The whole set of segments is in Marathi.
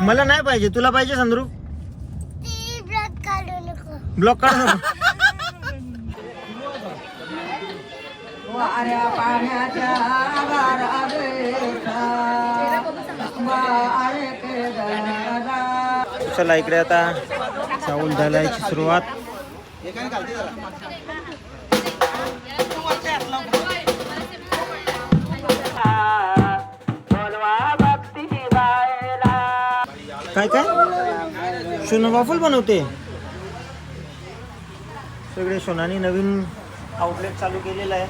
मला नाही पाहिजे, तुला पाहिजे संद्रूप? ब्लॉक काढू नको. चला इकडे आता चावल घालायची सुरुवात. काय काय सोना वाफल बनवते सगळे. सोनानी नवीन आउटलेट चालू केलेला आहे.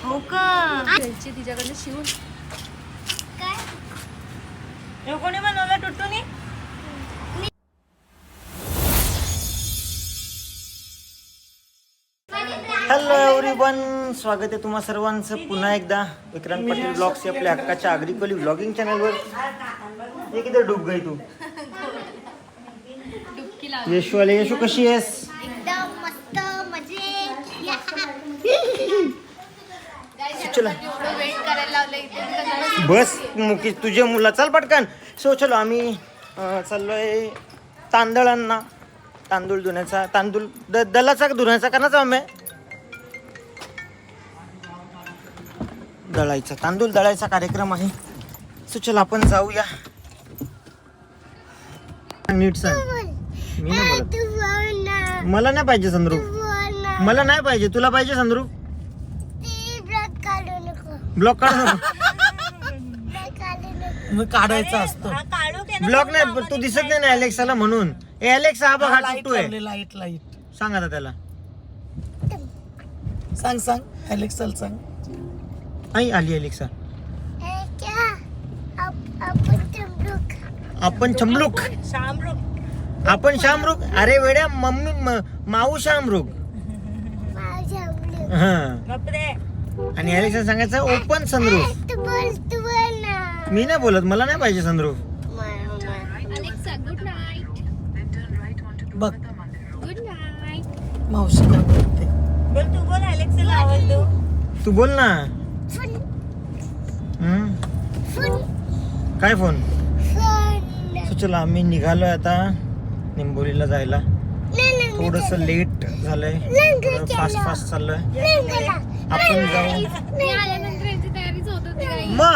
हो का? तिच्याकडनं शिवून काय कोणी बनवलं टुट्टूनी? हॅलो एव्हरीवन, स्वागत आहे तुम्हा सर्वांचं पुन्हा एकदा विक्रांत पाटील ब्लॉग्स आपल्या हक्काच्या आग्रिकोली ब्लॉगिंग चॅनलवर. हे किती डूब गई तू? यशू आले. यशू कशी आहेस? एकदम मस्त मजेत. चला वेट करायला लावलं बस मुकी तुझ्या मुला चाल पटकन. सो चलो आम्ही चाललोय तांदळांना. तांदूळ धुण्याचा, तांदूळ दलाचा धुण्याचा करण्याचा आम्ही दळायचा, तांदूळ दळायचा कार्यक्रम आहे. सो चला आपण जाऊया. नीट सांग. मी नाही बोलत. मला नाही पाहिजे संद्रूप. मला नाही पाहिजे, तुला पाहिजे संद्रूप? ब्लॉक काढू नको. मग काढायचा असतो. ब्लॉक नाही, तू दिसत नाही ना अलेक्साला म्हणून. ए अलेक्सा हा बघा टुट्टू आहे. लाईट लाईट सांग आता त्याला. सांग सांग अलेक्साला सांग. आई आली अलेक्सा. आपण चमलूक. आपण शामरुख. अरे वेड्या मम्मी माऊ शामरुख. हा. आणि अलेक्सा सांगायचं ओपन सनरूफ. मी नाही बोलत, मला नाही पाहिजे सनरूफ. Good night. बघ गुड नाईट. मावशी काय बोलते. बोल तू, बोल अलेक्साला आवाज देऊ. तू बोल ना. काय फोन? चला आम्ही निघालोय आता निंबोलीला जायला. थोडस लेट झालंय, फास्ट फास्ट चाललोय. आपण जाऊ मग.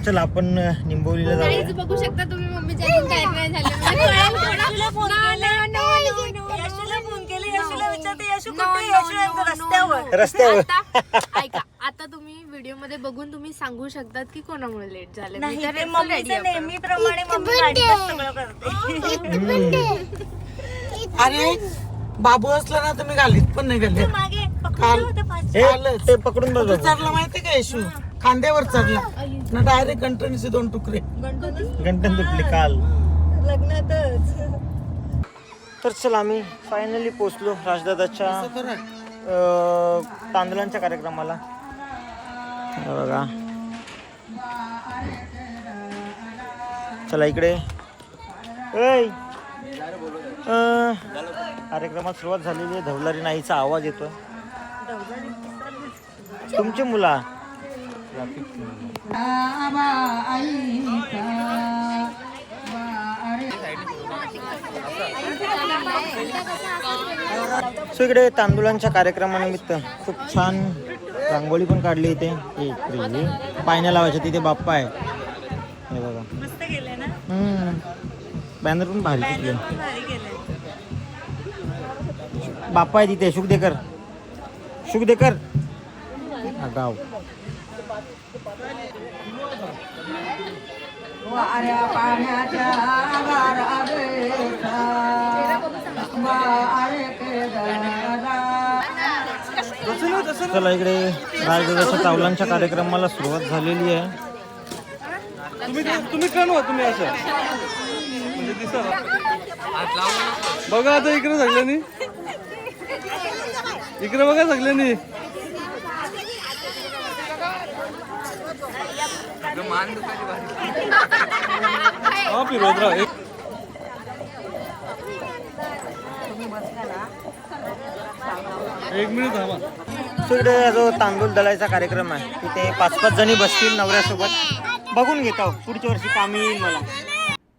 चला आपण निंबोलीला जाऊ. बघू शकता तुम्ही मम्मीच्या अजून काय नाही झालं. यशूला फोन केले, यशूला विचारते यशू कुठे? यशू यांचं रस्त्यावर. रस्त्यावर. ऐका, आता तुम्ही व्हिडिओ मध्ये बघून तुम्ही सांगू शकतात की कोणामुळे लेट झालं. नाही ते मम्मीचं नेहमीप्रमाणे मम्मी गाडीतच सगळं करते. अरे बाबू असला ना तुम्ही गालीत पण नाही गेले. मागे काल ते पकडून बघ. चढला माहितीये का येशू? खांद्यावर चढला ना डायरेक्ट गंटणीचे 2 तुकडे. गंटन तुटली काल लग्नातच. तर चला आम्ही फायनली पोचलो राजदादाच्या तांदळांच्या कार्यक्रमाला. बघा चला इकडे. कार्यक्रमात सुरुवात झालेली आहे. धवलारी नाहीचा आवाज येतो. तुमची मुला सो इकडे तांदुळांच्या कार्यक्रमानिमित्त खूप छान रांगोळी पण काढली इथे. पायण्या लावायच्या तिथे बाप्पा आहे. हे बघा मस्त गेले ना. बॅनर पण भारी दिसले. भारी गेले. बाप्पा आहे तिथे. शुभदेकर शुभदेकर गाव. चला इकडे राजदेवाच्या चावलांच्या कार्यक्रमाला सुरुवात झालेली आहे. तुम्ही ठरवा. तुम्ही असं बघा आता इकडे सगळ्यांनी. इकडे बघा सगळ्यांनी. हा फिरवत राहा. एक मिनिट थांबा. सो इकडे जो तांदूळ दळायचा कार्यक्रम आहे तिथे 5-5 जणी बसतील नवऱ्यासोबत. बघून घेतो पुढच्या वर्षी कामी येईल मला.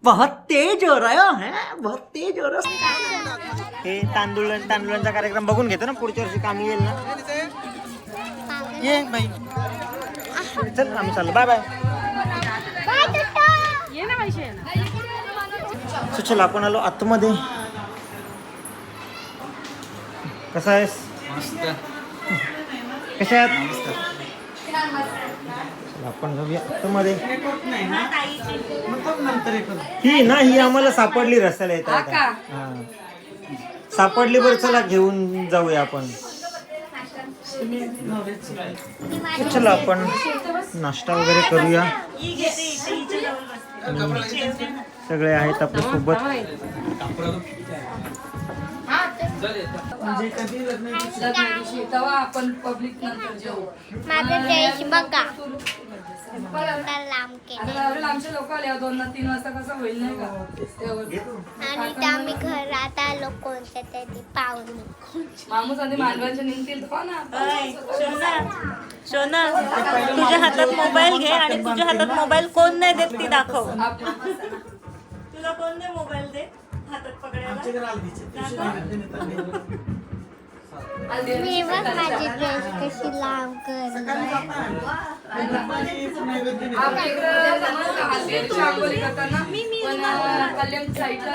बहुत तेज हो रहा है, बहुत तेज हो रहा. हे तांदूळांचा कार्यक्रम बघून घेतो ना, पुढच्या वर्षी कामी येईल ना. ये बाई, चल आम्ही चाललो. Bye bye. सो चला आपण आलो आतमध्ये. कसा आहेस? कशा आहात? आपण जाऊया आतमध्ये. ही ना, ही आम्हाला सापडली रस्त्याला येतात. सापडली, बरं चला घेऊन जाऊया आपण. चला आपण नाश्ता वगैरे करूया. सगळे आहेत आपल्या सोबत. आमचे लोक आले 2-3 वाजता कसं होईल नाही का. आणि त्या आम्ही घरात आलो कोणत्या तरी पाहुणे. मामूस आधी मालवणच्या निघतील हो ना. सोना, तुझ्या हातात मोबाईल घे आणि तुझ्या हातात मोबाईल कोण नाही देत ती दाखव. तुला कोण नाही मोबाईल दे हातात पकडायला. मी बघ माझी ड्रेस कशी लांब करली. आंघोळी करताना कल्याण साईडला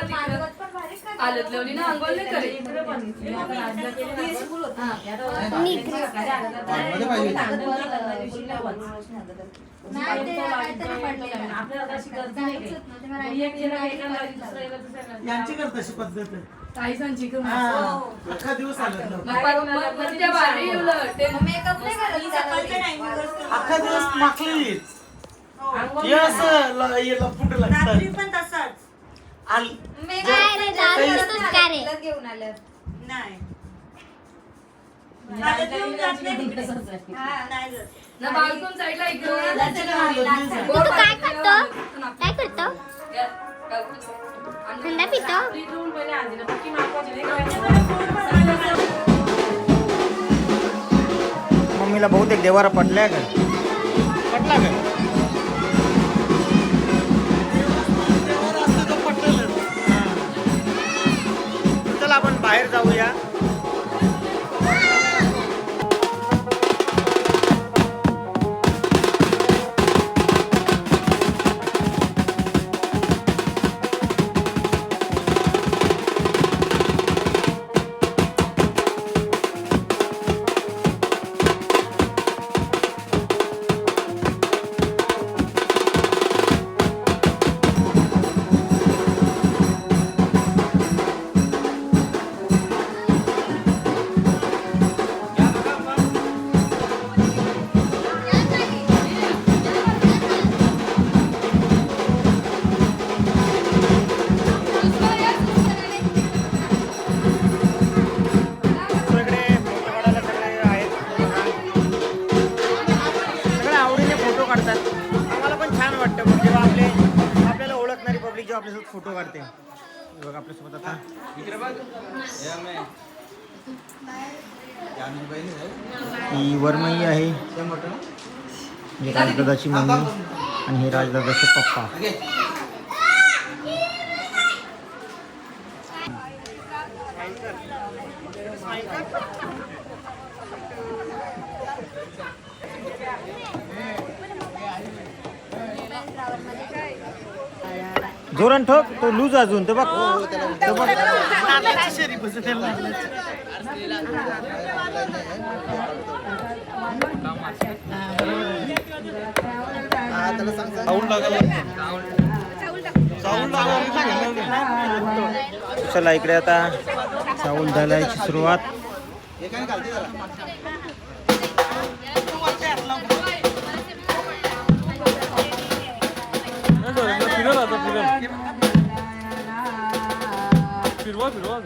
आलत लावली ना, आंघोळ नाही करेल. यांची कर तशी पद्धत आहे. ताईसांची अख्खा दिवस आला अख्खा दिवस माखलेली लपूट लागतात. पण तसाच घेऊन आलं नाही. बाल्कन साईडला तू काय करतो? काय करतो? थंडा पितो? मम्मीला बहुतेक देवारा पडलाय का? पडला का? चला आपण बाहेर जाऊया. आपल्यासोबत फोटो काढते. बघ आपल्यासोबत आता ही वरमई आहे, ही राजदादाची मम्मी आणि हे राजदादाचे पप्पा. जोरान ठोक तो लूज अजून तो बघ. चला इकडे आता चावल घालायची सुरुवात. फिरवा फिरवा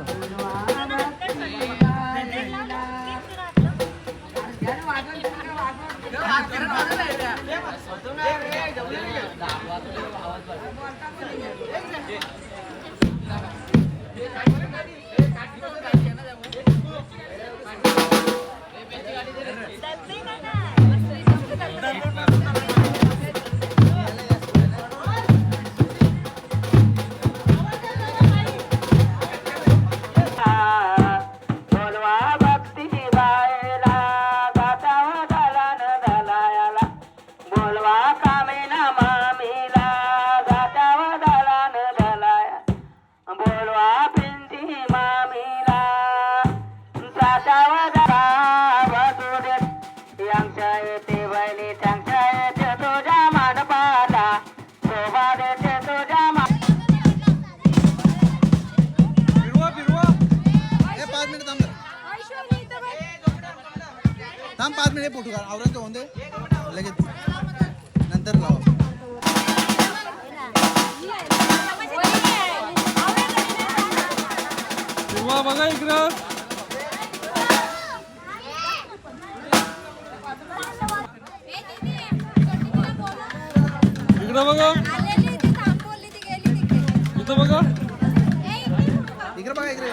मिनिट फोटो काढ आवरायचं होऊन दे लगेच नंतर लावा तेव्हा बघा इकडं इकडं बघा इथं बघा इकडे बघा इकडे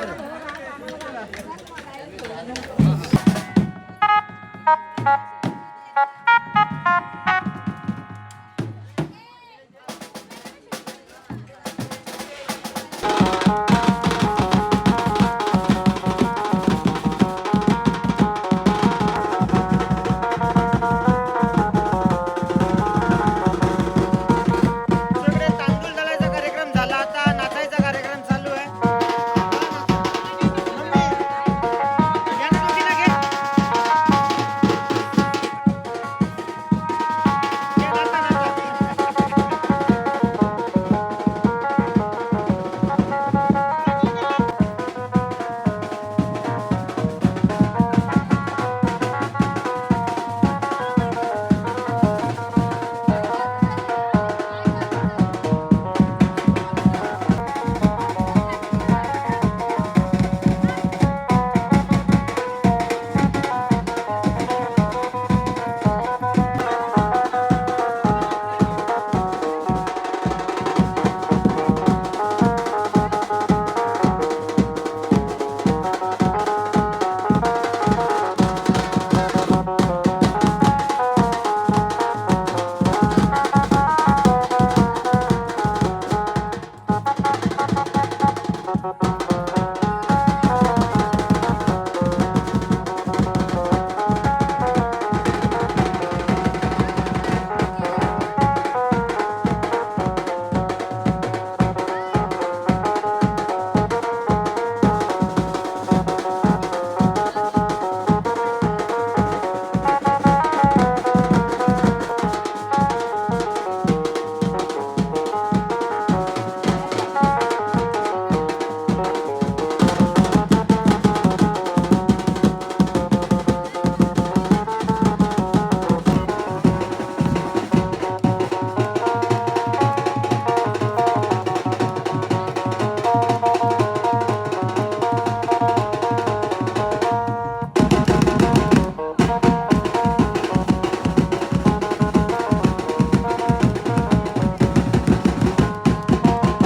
सगळे तांदूळ दळायचा कार्यक्रम झाला आता नाचायचा कार्यक्रम चालू आहे या ना दोघींना घे. या, नाचा, नाचा.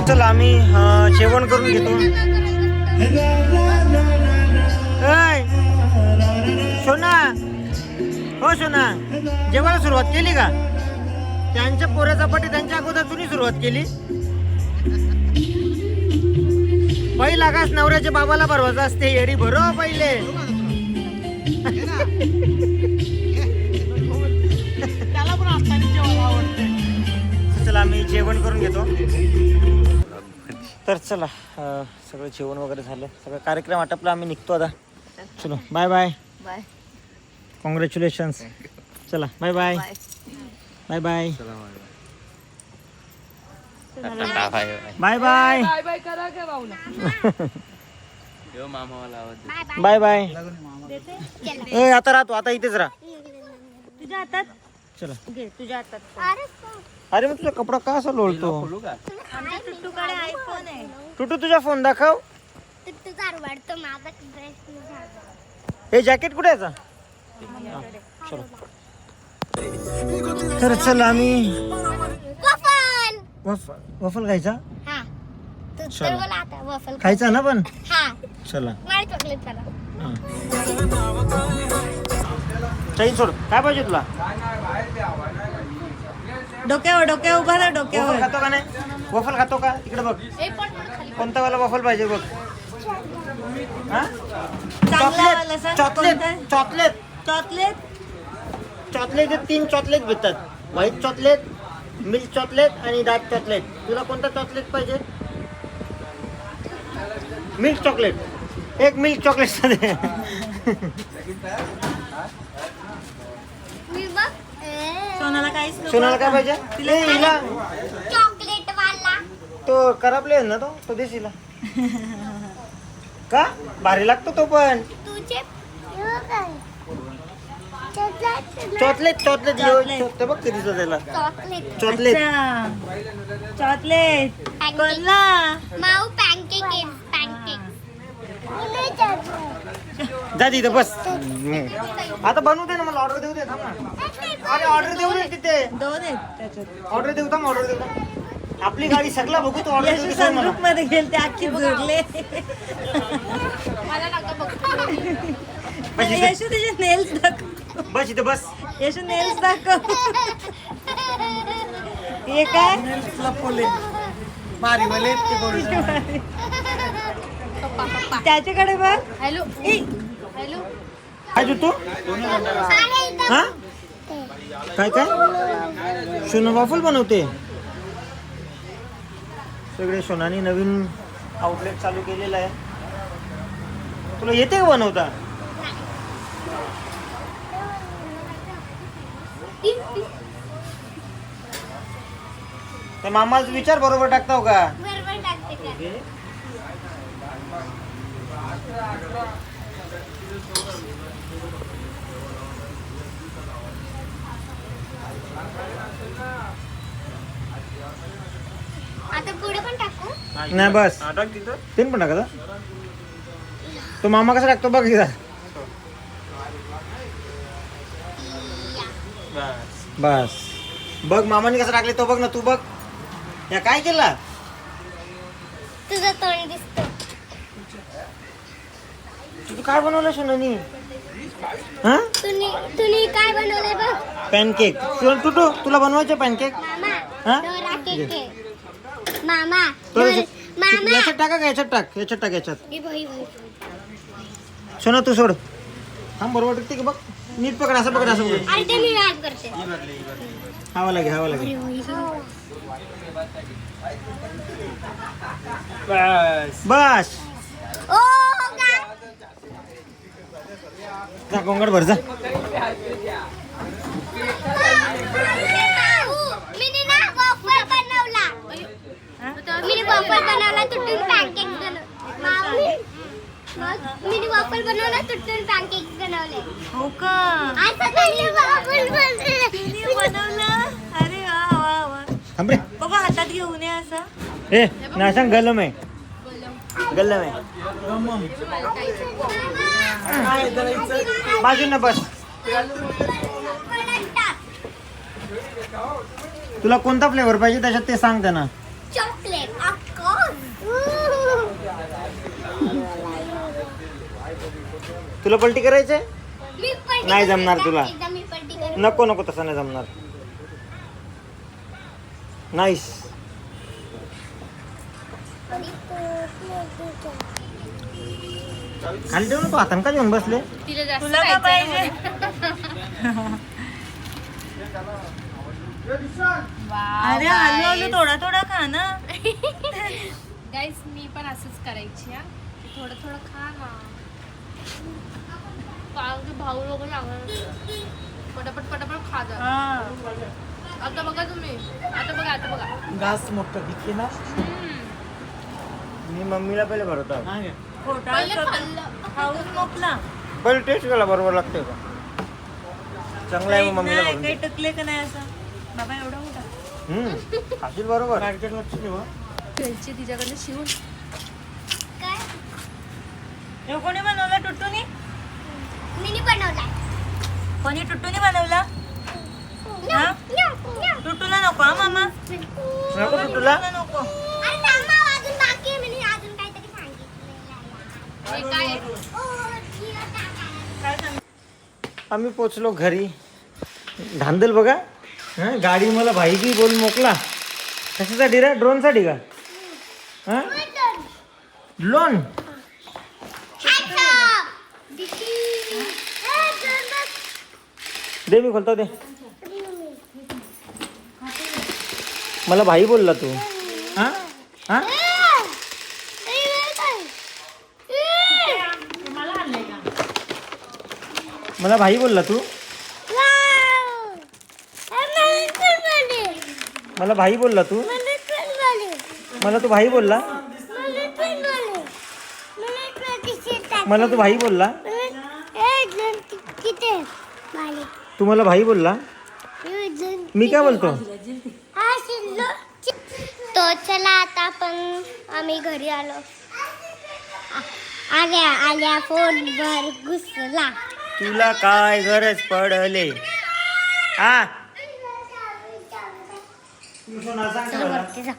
चला आम्ही जेवण करून घेतो. ऐ, सोना हो सोना जेवायला सुरुवात केली का? त्यांच्या पोऱ्याचा पाठी त्यांच्या अगोदर तुम्ही सुरुवात केली. पहिला घास नवऱ्याच्या बाबाला भरवायचा असते येडी भरो पहिले. त्याला पण हाताने जेवायला आवडते. चला आम्ही जेवण करून घेतो. तर चला सगळं जेवण वगैरे झालं सगळं कार्यक्रम आटपला आम्ही निघतो आता. चलो बाय बाय बाय कॉंग्रॅच्युलेशन्स. चला bye bye bye bye bye bye bye bye करा का भाऊला बाय बाय. ए आता राहतो आता इथेच राहा. तुझ्या हातात चला घे तुझ्या हातात अरे मग तुझा कपडा का असा लोळतो? आमच्या टुट्टूकडे आयफोन आहे. टुटू तुझा फोन दाखव. तुझा वाटतो माझा ड्रेस हे जॅकेट कुठे याचा? चलो तर चला आम्ही वफल वफल खायचा हा तू चला. तर बोला आता वफल खायचा ना पण. हा चला मला चॉकलेट करा. चैन सोड काय पाहिजे तुला? डोक्यावर डोक्यावर उभा राहा वफल डोक्यावर. खातो का नाही? वफल खातो का? इकडे बघ कोणता वाला वफल पाहिजे बघ. हा? चांगला वाला सांग, चॉकलेट कोणता आहे? चॉकलेट चॉकलेट चॉकलेट 3 चॉकलेट भेटतात. व्हाईट चॉकलेट मिल्क चॉकलेट आणि डार्क चॉकलेट. तुला कोणता चॉकलेट पाहिजे? Milk chocolate. एक मिल्क चॉकलेट दे. मी बघ सोनाला काहीच नको सोनाला काय आता. पाहिजे? तिला ए, हिला चॉकलेट वाला तो करापले ना तो देस हिला. का भारी लागतो तो पण. तुझे हे काय चॉकलेट चॉकलेट बघ कधी त्याला चॉकलेट चॉकलेट चॉकलेट कोणला माऊ पॅनकेक आहे पॅनकेक जा तिथं बस आता बनवू दे ना मला ऑर्डर देऊ दे थांब ना अरे ऑर्डर देऊ दे तिथे दोन आहेत त्याच्यात ऑर्डर देऊ थांब ऑर्डर देऊ आपली गाडी सगळा बघू तू ऑर्डर देऊ दे सांग मला संदूक मध्ये गेल ते अख्खी झुरले मला नका बघतो बस इथे यशू तुझे नेल्स दाखव बस इथे बस यशू नेल्स दाखव हे काय लपवले मारी मले ते बोलू त्याच्याकडे बघ हॅलो हॅलो काय तू हा काय काय सोना वाफल बनवते सगळे सोनानी नवीन आउटलेट चालू केलेलं आहे तुला येते का बनवता ते मामाच विचार बरोबर टाकताव का बरोबर टाकते का आता पुढे पण टाकू नाही बस तीन पण टाका तो मामा कसा टाकतो बघ एकदा बस बघ मामाने कसं टाकले तो बघ ना तू बघ या काय केला तुझं तोंड दिसतो तू काय बनवलं सोनानी हा तुम्ही काय बनवलंय बघ पॅनकेक तू तुला बनवायचे पॅनकेक मामा हा? डोरा केक आहे. मामा मामा याच्यात टाका का याच्यात टाक याच्यात हे भाई भाई सोना तू सोड थांब बरोबर टाकते की बघ नीट पकड असं पकड अरे ते मी आज करते हवा लागे बस ओ का जा गोंगड भर जा मी ना वॉफर बनवला मी वॉफर बनवला तुटून पॅनकेक बनवले मी वॉफर बनवला तुटून पॅनकेक बनवले हो का असं त्यांनी वॉफर बनवले बनवलं अरे वा वा वा थांब रे बाबा हातात घेऊन ये असं ए नाही सांग गल्लम आहे काय करायचं बाजून बस तुला कोणता फ्लेवर पाहिजे त्याच्यात ते सांग त्यांना चॉकलेट तुला पलटी करायचे नाही जमणार तुला. एकदा मी पलटी करेन. नको तसं नाही जमणार नाईस खाली ठेवू नको हातान का घेऊन बसले तिला जास्त तुला काय पाहिजे अरे हलू थोडा खा ना गाईस मी पण असंच करायची हा थोडं थोडं खा ना कारण की भाऊ लोक सांगणार पटापट खा जा आता बघा तुम्ही आता बघा घास मोठं दिसते ना मी मम्मीला पहिले भरवतो खोटा पहिले खाल्लं खाऊन मोकला पहिले टेस्ट केला बरोबर लागते का चांगला आहे मग मम्मीला भरून काही दे. टकले का नाही असं बाबा एवढा मोठा खाशील बरोबर मार्केट लक्ष ठेवा घ्यायची तिच्याकडनं शिवून काय हे कोणी बनवला टुट्टूनी मी बनवला कोणी टुट्टूनी बनवला हा? टुट्टूला नको हा मामा नको तू तुला टुट्टूला नको अरे थांबा, अजून बाकी आहे. मी अजून काहीतरी सांगितलेलं आहे. हे काय आहे? ओ, जिरं टाकायला. आम्ही पोचलो घरी धांदल बघा हा गाडी मला भाई की बोल मोकला कशासाठी रे ड्रोनसाठी का हा ड्रोन अच्छा. दिकी. ए, जरा दे मी खोलतो दे मला भाई बोलला तू हा हा मला भाई बोलला तू मला भाई बोलला तू मला तू भाई बोलला मला तू भाई बोलला बाले. तू मला भाई बोलला, मी काय बोलतो? तो चला आता आपण आम्ही घरी आलो. आल्या आल्या फोनवर घुसला. तुला काय गरज पडले? हा चल वरती जा.